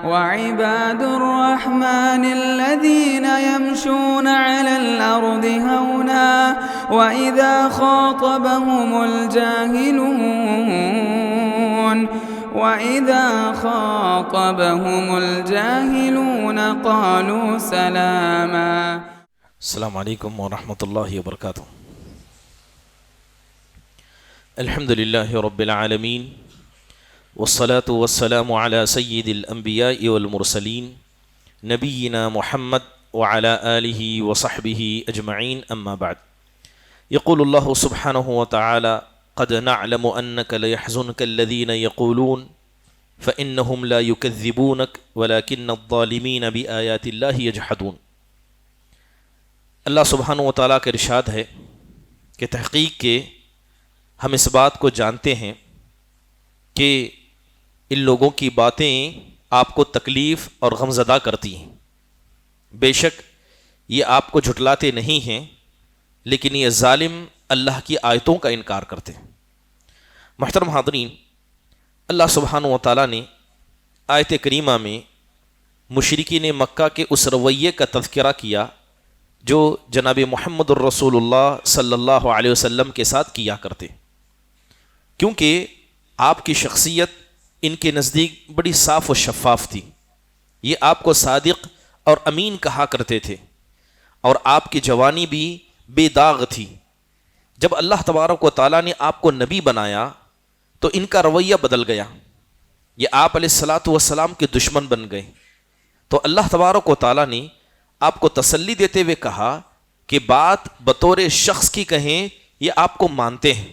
وعباد الرحمن الذين يمشون على الأرض هونا وإذا خاطبهم الجاهلون قالوا سلاما. السلام علیکم ورحمۃ اللہ وبرکاتہ. الحمد للہ رب العالمین والصلاة والسلام على سید الانبیاء والمرسلین نبینا محمد وعلى آلہ وصحبہ اجمعین اما بعد. یقول اللہ سبحانہ وتعالی قد نعلم انک لیحزنک الذین یقولون فإنهم لا يكذبونك ولكن الظالمین بآیات اللہ یجحدون. اللہ سبحانہ وتعالی کا ارشاد ہے کہ تحقیق کے ہم اس بات کو جانتے ہیں کہ ان لوگوں کی باتیں آپ کو تکلیف اور غمزدہ کرتی ہیں. بے شک یہ آپ کو جھٹلاتے نہیں ہیں لیکن یہ ظالم اللہ کی آیتوں کا انکار کرتے ہیں. محترم حاضرین، اللہ سبحانہ وتعالی نے آیت کریمہ میں مشرکین مکہ کے اس رویے کا تذکرہ کیا جو جناب محمد الرسول اللہ صلی اللہ علیہ وسلم کے ساتھ کیا کرتے، کیونکہ آپ کی شخصیت ان کے نزدیک بڑی صاف و شفاف تھی. یہ آپ کو صادق اور امین کہا کرتے تھے اور آپ کی جوانی بھی بے داغ تھی. جب اللہ تبارک و تعالیٰ نے آپ کو نبی بنایا تو ان کا رویہ بدل گیا. یہ آپ علیہ الصلاۃ والسلام کے دشمن بن گئے. تو اللہ تبارک و تعالیٰ نے آپ کو تسلی دیتے ہوئے کہا کہ بات بطور شخص کی کہیں یہ آپ کو مانتے ہیں،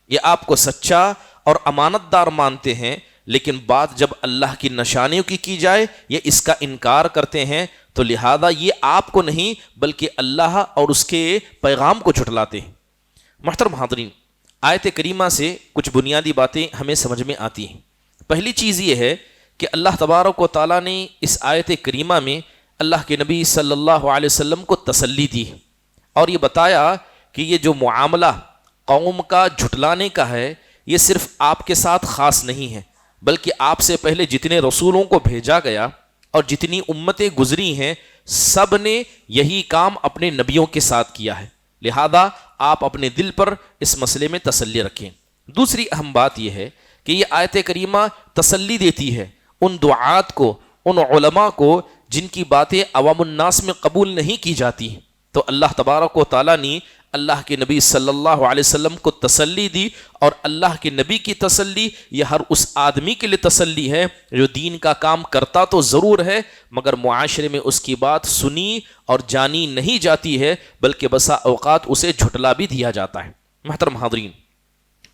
یہ آپ کو سچا اور امانت دار مانتے ہیں، لیکن بات جب اللہ کی نشانیوں کی جائے یہ اس کا انکار کرتے ہیں. تو لہذا یہ آپ کو نہیں بلکہ اللہ اور اس کے پیغام کو جھٹلاتے ہیں. محترم حاضرین، آیت کریمہ سے کچھ بنیادی باتیں ہمیں سمجھ میں آتی ہیں. پہلی چیز یہ ہے کہ اللہ تبارک و تعالیٰ نے اس آیت کریمہ میں اللہ کے نبی صلی اللہ علیہ وسلم کو تسلی دی اور یہ بتایا کہ یہ جو معاملہ قوم کا جھٹلانے کا ہے یہ صرف آپ کے ساتھ خاص نہیں ہے، بلکہ آپ سے پہلے جتنے رسولوں کو بھیجا گیا اور جتنی امتیں گزری ہیں سب نے یہی کام اپنے نبیوں کے ساتھ کیا ہے. لہذا آپ اپنے دل پر اس مسئلے میں تسلی رکھیں. دوسری اہم بات یہ ہے کہ یہ آیت کریمہ تسلی دیتی ہے ان دعات کو، ان علماء کو جن کی باتیں عوام الناس میں قبول نہیں کی جاتی. تو اللہ تبارک و تعالیٰ نے اللہ کے نبی صلی اللہ علیہ وسلم کو تسلی دی، اور اللہ کے نبی کی تسلی یہ ہر اس آدمی کے لیے تسلی ہے جو دین کا کام کرتا تو ضرور ہے مگر معاشرے میں اس کی بات سنی اور جانی نہیں جاتی ہے، بلکہ بسا اوقات اسے جھٹلا بھی دیا جاتا ہے. محترم حاضرین،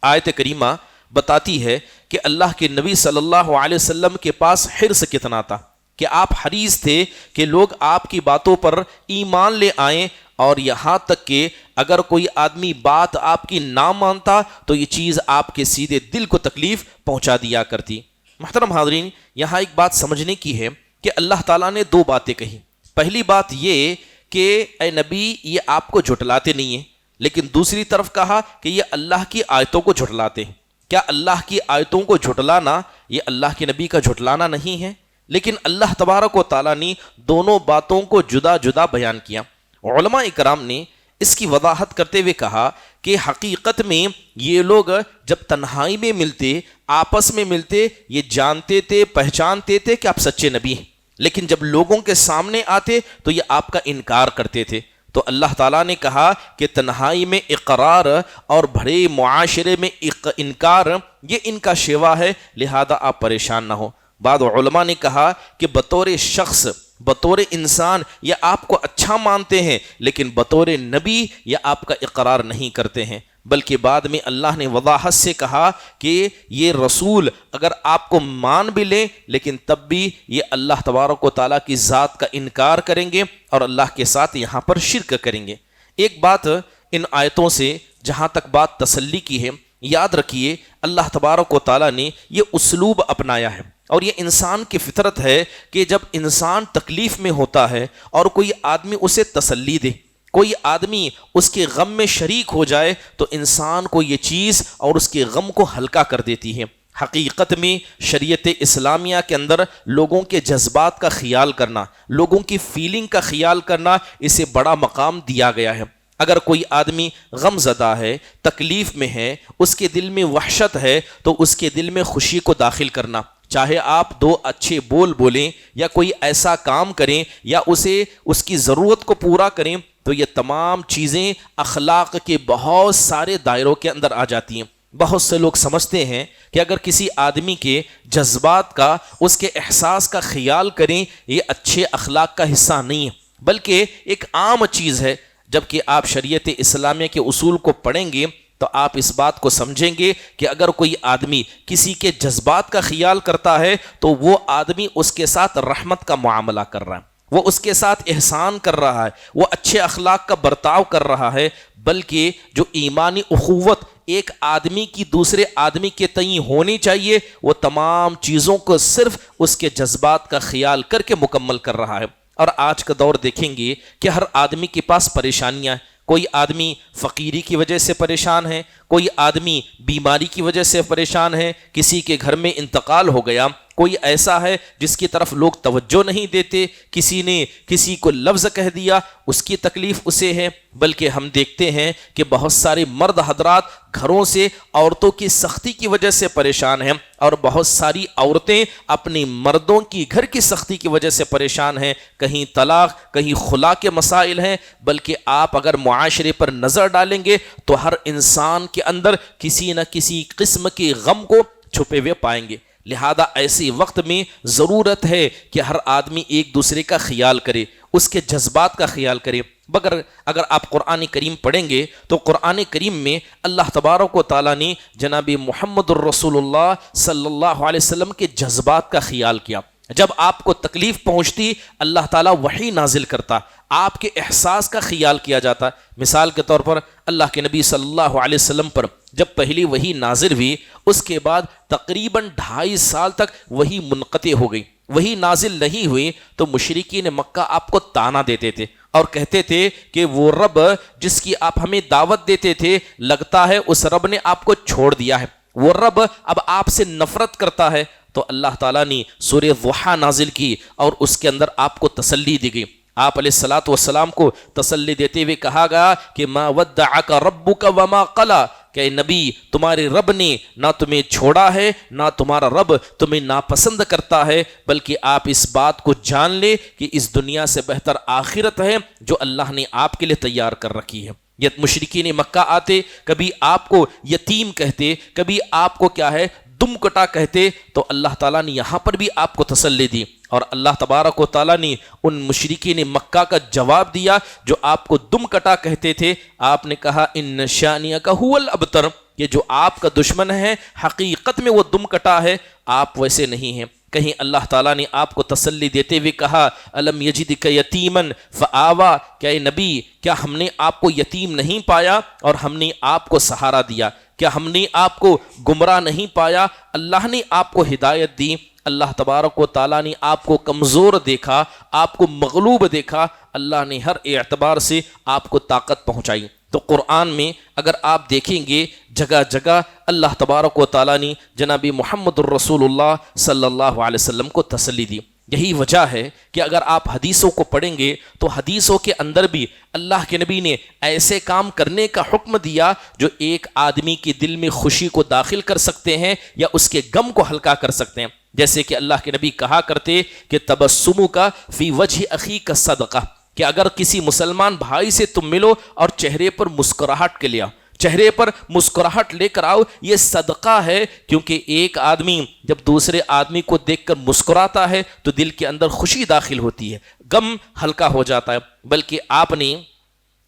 آیت کریمہ بتاتی ہے کہ اللہ کے نبی صلی اللہ علیہ وسلم کے پاس حرص کتنا تھا، کہ آپ حریص تھے کہ لوگ آپ کی باتوں پر ایمان لے آئیں، اور یہاں تک کہ اگر کوئی آدمی بات آپ کی نہ مانتا تو یہ چیز آپ کے سیدھے دل کو تکلیف پہنچا دیا کرتی. محترم حاضرین، یہاں ایک بات سمجھنے کی ہے کہ اللہ تعالیٰ نے دو باتیں کہی. پہلی بات یہ کہ اے نبی یہ آپ کو جھٹلاتے نہیں ہیں، لیکن دوسری طرف کہا کہ یہ اللہ کی آیتوں کو جھٹلاتے ہیں. کیا اللہ کی آیتوں کو جھٹلانا یہ اللہ کے نبی کا جھٹلانا نہیں ہے؟ لیکن اللہ تبارک و تعالیٰ نے دونوں باتوں کو جدا جدا بیان کیا. علماء اکرام نے اس کی وضاحت کرتے ہوئے کہا کہ حقیقت میں یہ لوگ جب تنہائی میں ملتے، آپس میں ملتے، یہ جانتے تھے، پہچانتے تھے کہ آپ سچے نبی ہیں، لیکن جب لوگوں کے سامنے آتے تو یہ آپ کا انکار کرتے تھے. تو اللہ تعالیٰ نے کہا کہ تنہائی میں اقرار اور بڑے معاشرے میں انکار یہ ان کا شیوا ہے، لہذا آپ پریشان نہ ہو. بعض علماء نے کہا کہ بطور شخص، بطور انسان یہ آپ کو اچھا مانتے ہیں، لیکن بطور نبی یہ آپ کا اقرار نہیں کرتے ہیں. بلکہ بعد میں اللہ نے وضاحت سے کہا کہ یہ رسول اگر آپ کو مان بھی لیں لیکن تب بھی یہ اللہ تبارک و تعالیٰ کی ذات کا انکار کریں گے اور اللہ کے ساتھ یہاں پر شرک کریں گے. ایک بات ان آیتوں سے جہاں تک بات تسلی کی ہے، یاد رکھیے اللہ تبارک و تعالیٰ نے یہ اسلوب اپنایا ہے اور یہ انسان کی فطرت ہے کہ جب انسان تکلیف میں ہوتا ہے اور کوئی آدمی اسے تسلی دے، کوئی آدمی اس کے غم میں شریک ہو جائے تو انسان کو یہ چیز اور اس کے غم کو ہلکا کر دیتی ہے. حقیقت میں شریعت اسلامیہ کے اندر لوگوں کے جذبات کا خیال کرنا، لوگوں کی فیلنگ کا خیال کرنا، اسے بڑا مقام دیا گیا ہے۔ اگر کوئی آدمی غم زدہ ہے، تکلیف میں ہے، اس کے دل میں وحشت ہے، تو اس کے دل میں خوشی کو داخل کرنا، چاہے آپ 2 اچھے بول بولیں یا کوئی ایسا کام کریں یا اسے اس کی ضرورت کو پورا کریں، تو یہ تمام چیزیں اخلاق کے بہت سارے دائروں کے اندر آ جاتی ہیں۔ بہت سے لوگ سمجھتے ہیں کہ اگر کسی آدمی کے جذبات کا، اس کے احساس کا خیال کریں، یہ اچھے اخلاق کا حصہ نہیں ہے، بلکہ ایک عام چیز ہے۔ جبکہ آپ شریعت اسلامیہ کے اصول کو پڑھیں گے تو آپ اس بات کو سمجھیں گے کہ اگر کوئی آدمی کسی کے جذبات کا خیال کرتا ہے تو وہ آدمی اس کے ساتھ رحمت کا معاملہ کر رہا ہے، وہ اس کے ساتھ احسان کر رہا ہے، وہ اچھے اخلاق کا برتاؤ کر رہا ہے، بلکہ جو ایمانی اخوت ایک آدمی کی دوسرے آدمی کے تئیں ہونی چاہیے، وہ تمام چیزوں کو صرف اس کے جذبات کا خیال کر کے مکمل کر رہا ہے۔ اور آج کا دور دیکھیں گے کہ ہر آدمی کے پاس پریشانیاں ہیں۔ کوئی آدمی فقیری کی وجہ سے پریشان ہے، کوئی آدمی بیماری کی وجہ سے پریشان ہے، کسی کے گھر میں انتقال ہو گیا، کوئی ایسا ہے جس کی طرف لوگ توجہ نہیں دیتے، کسی نے کسی کو لفظ کہہ دیا، اس کی تکلیف اسے ہے۔ بلکہ ہم دیکھتے ہیں کہ بہت سارے مرد حضرات گھروں سے عورتوں کی سختی کی وجہ سے پریشان ہیں، اور بہت ساری عورتیں اپنی مردوں کی گھر کی سختی کی وجہ سے پریشان ہیں۔ کہیں طلاق، کہیں خلا کے مسائل ہیں۔ بلکہ آپ اگر معاشرے پر نظر ڈالیں گے تو ہر انسان کے اندر کسی نہ کسی قسم کے غم کو چھپے ہوئے پائیں گے۔ لہذا ایسے وقت میں ضرورت ہے کہ ہر آدمی ایک دوسرے کا خیال کرے، اس کے جذبات کا خیال کرے۔ اگر آپ قرآن کریم پڑھیں گے تو قرآن کریم میں اللہ تبارک و تعالیٰ نے جناب محمد الرسول اللہ صلی اللہ علیہ وسلم کے جذبات کا خیال کیا۔ جب آپ کو تکلیف پہنچتی، اللہ تعالیٰ وحی نازل کرتا، آپ کے احساس کا خیال کیا جاتا۔ مثال کے طور پر اللہ کے نبی صلی اللہ علیہ وسلم پر جب پہلی وحی نازل ہوئی، اس کے بعد تقریباً 2.5 سال تک وحی منقطع ہو گئی، وحی نازل نہیں ہوئی، تو مشرکین مکہ آپ کو تانا دیتے تھے اور کہتے تھے کہ وہ رب جس کی آپ ہمیں دعوت دیتے تھے، لگتا ہے اس رب نے آپ کو چھوڑ دیا ہے، وہ رب اب آپ سے نفرت کرتا ہے۔ تو اللہ تعالیٰ نے سورہ ضحیٰ نازل کی اور اس کے اندر آپ کو تسلی دی گئی۔ آپ علیہ الصلاۃ والسلام کو تسلی دیتے ہوئے کہا گیا کہ ما ودعک ربک وما قلی، کہ نبی تمہارے رب نے نہ تمہیں چھوڑا ہے، نہ تمہارا رب تمہیں ناپسند کرتا ہے، بلکہ آپ اس بات کو جان لے کہ اس دنیا سے بہتر آخرت ہے جو اللہ نے آپ کے لیے تیار کر رکھی ہے۔ یہ مشرکین مکہ آتے، کبھی آپ کو یتیم کہتے، کبھی آپ کو کیا ہے دم کٹا کہتے، تو اللہ تعالیٰ نے یہاں پر بھی آپ کو تسلی دی، اور اللہ تبارک و تعالیٰ نے ان مشرکین مکہ کا جواب دیا جو آپ کو دم کٹا کہتے تھے۔ آپ نے کہا ان شانئک هو الابتر، یہ جو آپ کا دشمن ہے حقیقت میں وہ دم کٹا ہے، آپ ویسے نہیں ہیں۔ کہیں اللہ تعالیٰ نے آپ کو تسلی دیتے ہوئے کہا الم یجدک یتیما فآوی، کیا اے نبی کیا ہم نے آپ کو یتیم نہیں پایا اور ہم نے آپ کو سہارا دیا؟ کیا ہم نے آپ کو گمراہ نہیں پایا؟ اللہ نے آپ کو ہدایت دی۔ اللہ تبارک و تعالیٰ نے آپ کو کمزور دیکھا، آپ کو مغلوب دیکھا، اللہ نے ہر اعتبار سے آپ کو طاقت پہنچائی۔ تو قرآن میں اگر آپ دیکھیں گے جگہ جگہ اللہ تبارک و تعالیٰ نے جناب محمد الرسول اللہ صلی اللہ علیہ وسلم کو تسلی دی۔ یہی وجہ ہے کہ اگر آپ حدیثوں کو پڑھیں گے تو حدیثوں کے اندر بھی اللہ کے نبی نے ایسے کام کرنے کا حکم دیا جو ایک آدمی کے دل میں خوشی کو داخل کر سکتے ہیں یا اس کے غم کو ہلکا کر سکتے ہیں۔ جیسے کہ اللہ کے نبی کہا کرتے کہ تبسمک فی وجہ اخیک صدقہ، کہ اگر کسی مسلمان بھائی سے تم ملو اور چہرے پر مسکراہٹ کے لیا، چہرے پر مسکراہٹ لے کر آؤ، یہ صدقہ ہے۔ کیونکہ ایک آدمی جب دوسرے آدمی کو دیکھ کر مسکراتا ہے تو دل کے اندر خوشی داخل ہوتی ہے، غم ہلکا ہو جاتا ہے۔ بلکہ آپ نے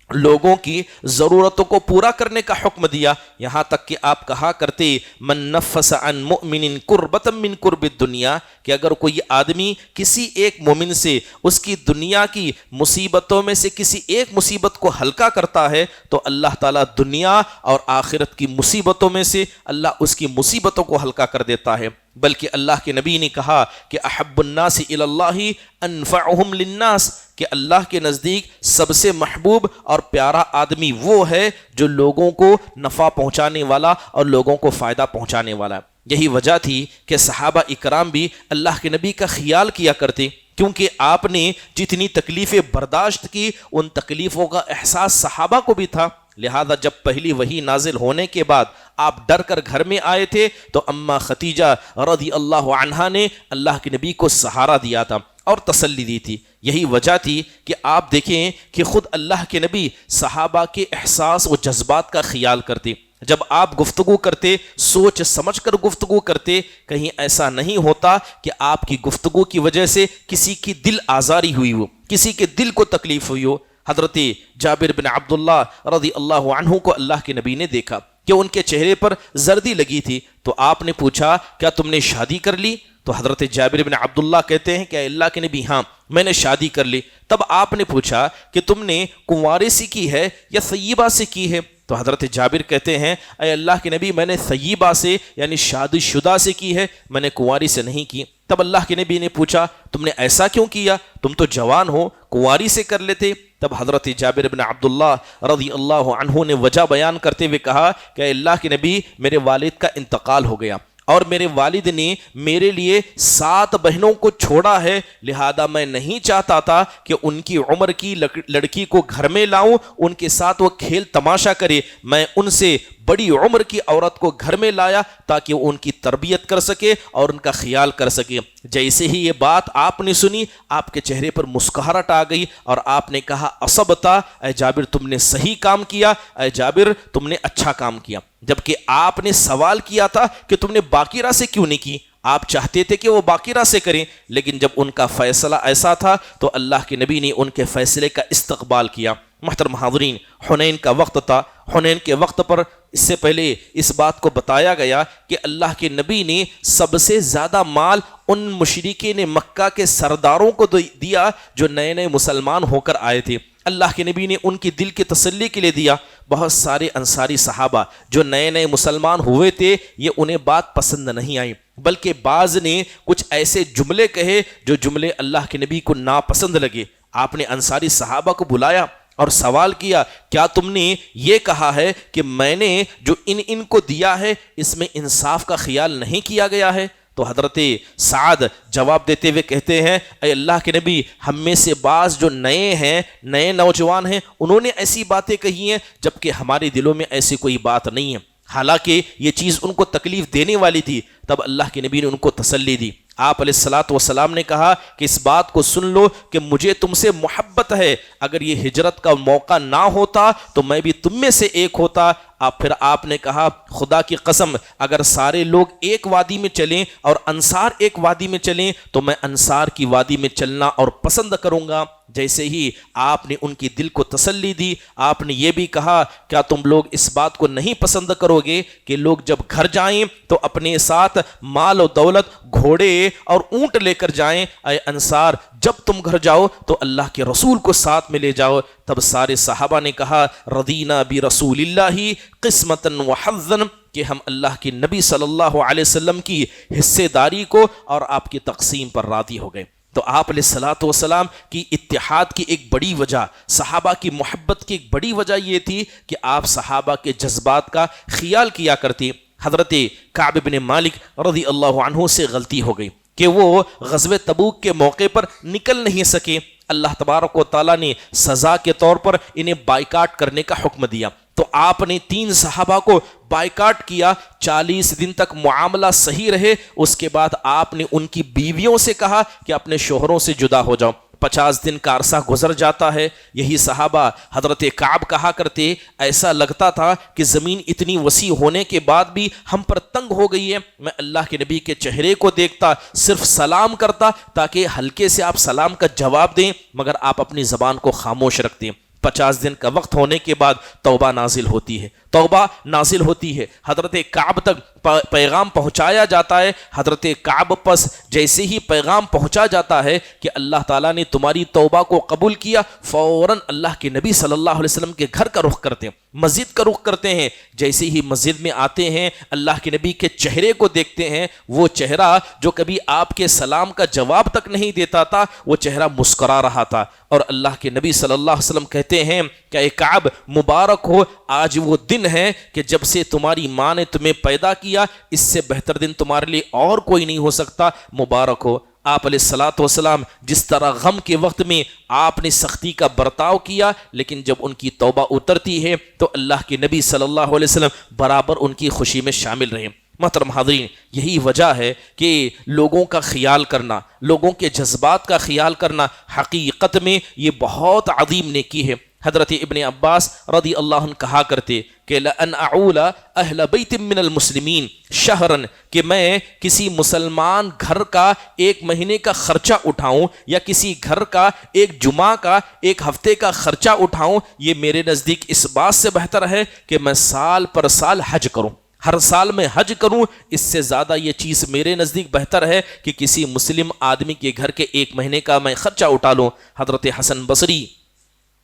لوگوں کی ضرورتوں کو پورا کرنے کا حکم دیا، یہاں تک کہ آپ کہا کرتے من نفس عن مؤمن کربۃ من کرب الدنیا، کہ اگر کوئی آدمی کسی ایک مومن سے اس کی دنیا کی مصیبتوں میں سے کسی ایک مصیبت کو ہلکا کرتا ہے تو اللہ تعالیٰ دنیا اور آخرت کی مصیبتوں میں سے اللہ اس کی مصیبتوں کو ہلکا کر دیتا ہے۔ بلکہ اللہ کے نبی نے کہا کہ احب الناس الی اللہ انفعہم للناس، کہ اللہ کے نزدیک سب سے محبوب اور پیارا آدمی وہ ہے جو لوگوں کو نفع پہنچانے والا اور لوگوں کو فائدہ پہنچانے والا ہے۔ یہی وجہ تھی کہ صحابہ اکرام بھی اللہ کے نبی کا خیال کیا کرتے، کیونکہ آپ نے جتنی تکلیفیں برداشت کی ان تکلیفوں کا احساس صحابہ کو بھی تھا۔ لہذا جب پہلی وحی نازل ہونے کے بعد آپ ڈر کر گھر میں آئے تھے تو اماں ختیجہ رضی اللہ عنہا نے اللہ کے نبی کو سہارا دیا تھا اور تسلی دی تھی۔ یہی وجہ تھی کہ آپ دیکھیں کہ خود اللہ کے نبی صحابہ کے احساس و جذبات کا خیال کرتے۔ جب آپ گفتگو کرتے سوچ سمجھ کر گفتگو کرتے، کہیں ایسا نہیں ہوتا کہ آپ کی گفتگو کی وجہ سے کسی کی دل آزاری ہوئی ہو، کسی کے دل کو تکلیف ہوئی ہو۔ حضرت جابر بن عبداللہ رضی اللہ عنہ کو اللہ کے نبی نے دیکھا کہ ان کے چہرے پر زردی لگی تھی، تو آپ نے پوچھا کیا تم نے شادی کر لی؟ تو حضرت جابر بن عبداللہ کہتے ہیں کہ اے اللہ کے نبی ہاں میں نے شادی کر لی۔ تب آپ نے پوچھا کہ تم نے کنوارے سے کی ہے یا طیبہ سے کی ہے؟ تو حضرت جابر کہتے ہیں اے اللہ کے نبی میں نے طیبہ سے یعنی شادی شدہ سے کی ہے، میں نے کنواری سے نہیں کی۔ تب اللہ کے نبی نے پوچھا تم نے ایسا کیوں کیا؟ تم تو جوان ہو، کنواری سے کر لیتے۔ تب حضرت جابر بن عبداللہ رضی اللہ عنہ نے وجہ بیان کرتے ہوئے کہا کہ اے اللہ کے نبی میرے والد کا انتقال ہو گیا اور میرے والد نے میرے لیے 7 بہنوں کو چھوڑا ہے، لہذا میں نہیں چاہتا تھا کہ ان کی عمر کی لڑکی کو گھر میں لاؤں، ان کے ساتھ وہ کھیل تماشا کرے۔ میں ان سے بڑی عمر کی عورت کو گھر میں لایا تاکہ وہ ان کی تربیت کر سکے اور ان کا خیال کر سکے۔ جیسے ہی یہ بات آپ نے سنی آپ کے چہرے پر مسکراہٹ آ گئی اور آپ نے کہا اصبتا، اے جابر تم نے صحیح کام کیا، اے جابر تم نے اچھا کام کیا۔ جبکہ آپ نے سوال کیا تھا کہ تم نے باقرہ سے کیوں نہیں کی، آپ چاہتے تھے کہ وہ باقرہ سے کریں، لیکن جب ان کا فیصلہ ایسا تھا تو اللہ کے نبی نے ان کے فیصلے کا استقبال کیا۔ محترم حاضرین، حنین کا وقت تھا، حنین کے وقت پر اس سے پہلے اس بات کو بتایا گیا کہ اللہ کے نبی نے سب سے زیادہ مال ان مشرکین مکہ کے سرداروں کو دیا جو نئے نئے مسلمان ہو کر آئے تھے۔ اللہ کے نبی نے ان کی دل کی تسلی کے لیے دیا۔ بہت سارے انصاری صحابہ جو نئے نئے مسلمان ہوئے تھے یہ انہیں بات پسند نہیں آئی، بلکہ بعض نے کچھ ایسے جملے کہے جو جملے اللہ کے نبی کو ناپسند لگے۔ آپ نے انصاری صحابہ کو بلایا اور سوال کیا کیا تم نے یہ کہا ہے کہ میں نے جو ان کو دیا ہے اس میں انصاف کا خیال نہیں کیا گیا ہے؟ تو حضرت سعد جواب دیتے ہوئے کہتے ہیں اے اللہ کے نبی ہم میں سے بعض جو نئے ہیں، نئے نوجوان ہیں، انہوں نے ایسی باتیں کہی ہیں جبکہ ہمارے دلوں میں ایسی کوئی بات نہیں ہے، حالانکہ یہ چیز ان کو تکلیف دینے والی تھی۔ تب اللہ کے نبی نے ان کو تسلی دی۔ آپ علیہ الصلاۃ والسلام نے کہا کہ اس بات کو سن لو کہ مجھے تم سے محبت ہے، اگر یہ ہجرت کا موقع نہ ہوتا تو میں بھی تم میں سے ایک ہوتا۔ پھر آپ نے کہا خدا کی قسم اگر سارے لوگ ایک وادی میں چلیں اور انصار ایک وادی میں چلیں تو میں انصار کی وادی میں چلنا اور پسند کروں گا۔ جیسے ہی آپ نے ان کی دل کو تسلی دی آپ نے یہ بھی کہا کیا تم لوگ اس بات کو نہیں پسند کرو گے کہ لوگ جب گھر جائیں تو اپنے ساتھ مال و دولت، گھوڑے اور اونٹ لے کر جائیں؟ اے انصار جب تم گھر جاؤ تو اللہ کے رسول کو ساتھ میں لے جاؤ۔ تب سارے صحابہ نے کہا رضینا برسول اللہ قسمتا وحظا، کہ ہم اللہ کے نبی صلی اللہ علیہ وسلم کی حصے داری کو اور آپ کی تقسیم پر راضی ہو گئے۔ تو آپ علیہ الصلوۃ والسلام کی اتحاد کی ایک بڑی وجہ، صحابہ کی محبت کی ایک بڑی وجہ یہ تھی کہ آپ صحابہ کے جذبات کا خیال کیا کرتے۔ حضرت کعب بن مالک رضی اللہ عنہ سے غلطی ہو گئی کہ وہ غزوہ تبوک کے موقع پر نکل نہیں سکے۔ اللہ تبارک و تعالیٰ نے سزا کے طور پر انہیں بائیکاٹ کرنے کا حکم دیا، تو آپ نے 3 صحابہ کو بائیکاٹ کیا۔ 40 دن تک معاملہ صحیح رہے، اس کے بعد آپ نے ان کی بیویوں سے کہا کہ اپنے شوہروں سے جدا ہو جاؤ۔ 50 دن کا عرصہ گزر جاتا ہے، یہی صحابہ حضرت کعب کہا کرتے ایسا لگتا تھا کہ زمین اتنی وسیع ہونے کے بعد بھی ہم پر تنگ ہو گئی ہے، میں اللہ کے نبی کے چہرے کو دیکھتا صرف سلام کرتا تاکہ ہلکے سے آپ سلام کا جواب دیں، مگر آپ اپنی زبان کو خاموش رکھتے ہیں۔ 50 دن کا وقت ہونے کے بعد توبہ نازل ہوتی ہے، توبہ نازل ہوتی ہے، حضرت کعب تک پیغام پہنچایا جاتا ہے۔ حضرت کعب پس جیسے ہی پیغام پہنچا جاتا ہے کہ اللہ تعالیٰ نے تمہاری توبہ کو قبول کیا، فوراً اللہ کے نبی صلی اللہ علیہ وسلم کے گھر کا رخ کرتے ہیں، مسجد کا رخ کرتے ہیں۔ جیسے ہی مسجد میں آتے ہیں اللہ کے نبی کے چہرے کو دیکھتے ہیں، وہ چہرہ جو کبھی آپ کے سلام کا جواب تک نہیں دیتا تھا وہ چہرہ مسکرا رہا تھا، اور اللہ کے نبی صلی اللہ علیہ وسلم کہتے ہیں کہ اے کعب مبارک ہو، آج وہ دن دن ہے کہ جب سے تمہاری ماں نے تمہیں پیدا کیا، اس سے بہتر دن تمہارے لیے اور کوئی نہیں ہو سکتا، مبارک ہو۔ آپ علیہ الصلوۃ والسلام جس طرح غم کے وقت میں آپ نے سختی کا برتاؤ کیا، لیکن جب ان کی توبہ اترتی ہے تو اللہ کے نبی صلی اللہ علیہ وسلم برابر ان کی خوشی میں شامل رہے۔ محترم حاضرین، یہی وجہ ہے کہ لوگوں کا خیال کرنا، لوگوں کے جذبات کا خیال کرنا حقیقت میں یہ بہت عظیم نیکی ہے۔ حضرت ابن عباس رضی اللہ عنہ کہا کرتے کہ لَأَنْ أَعُولَ أَهْلَ بَيْتٍ مِّنَ الْمُسْلِمِينَ شَهْرًا، کہ میں کسی مسلمان گھر کا ایک مہینے کا خرچہ اٹھاؤں یا کسی گھر کا ایک جمعہ کا ایک ہفتے کا خرچہ اٹھاؤں، یہ میرے نزدیک اس بات سے بہتر ہے کہ میں سال پر سال حج کروں، ہر سال میں حج کروں۔ اس سے زیادہ یہ چیز میرے نزدیک بہتر ہے کہ کسی مسلم آدمی کے گھر کے ایک مہینے کا میں خرچہ اٹھا لوں۔ حضرت حسن بصری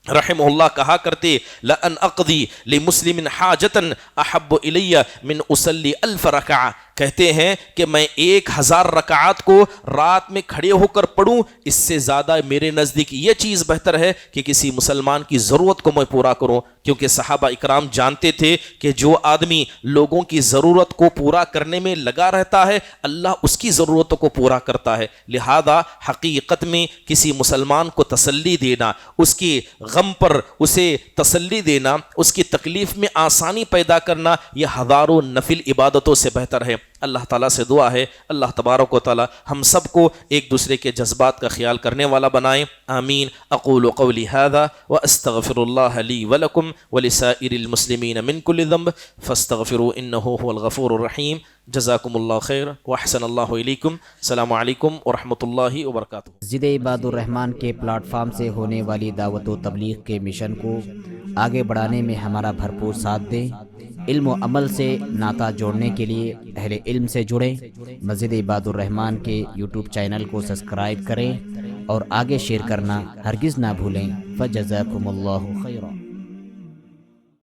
رحمہ اللہ کہا کرتے لَأَنْ أَقْضِي لِمُسْلِمٍ حَاجَةً أَحَبُّ إِلَيَّ مِنْ أُصَلِّ أَلْفَ رَكَعَةٍ، کہتے ہیں کہ میں 1000 رکعات کو رات میں کھڑے ہو کر پڑھوں، اس سے زیادہ میرے نزدیک یہ چیز بہتر ہے کہ کسی مسلمان کی ضرورت کو میں پورا کروں، کیونکہ صحابہ اکرام جانتے تھے کہ جو آدمی لوگوں کی ضرورت کو پورا کرنے میں لگا رہتا ہے اللہ اس کی ضرورتوں کو پورا کرتا ہے۔ لہذا حقیقت میں کسی مسلمان کو تسلی دینا، اس کی غم پر اسے تسلی دینا، اس کی تکلیف میں آسانی پیدا کرنا، یہ ہزاروں نفل عبادتوں سے بہتر ہے۔ اللہ تعالیٰ سے دعا ہے اللہ تبارک و تعالیٰ ہم سب کو ایک دوسرے کے جذبات کا خیال کرنے والا بنائیں، آمین۔ اقول قولی ھذا واستغفر اللہ لی ولکم ولسائر المسلمین من کل ذنب فاستغفروا انہ هو الغفور الرحیم۔ جزاکم اللہ خیر واحسن اللہ علیکم۔ السلام علیکم ورحمۃ اللہ وبرکاتہ۔ مسجد عباد الرحمن کے پلیٹ فارم سے ہونے والی دعوت و تبلیغ کے مشن کو آگے بڑھانے میں ہمارا بھرپور ساتھ دیں۔ علم و عمل سے ناطہ جوڑنے کے لیے اہل علم سے جڑیں۔ مسجد عباد الرحمن کے یوٹیوب چینل کو سبسکرائب کریں اور آگے شیئر کرنا ہرگز نہ بھولیں۔ فجزاکم اللہ خیرا۔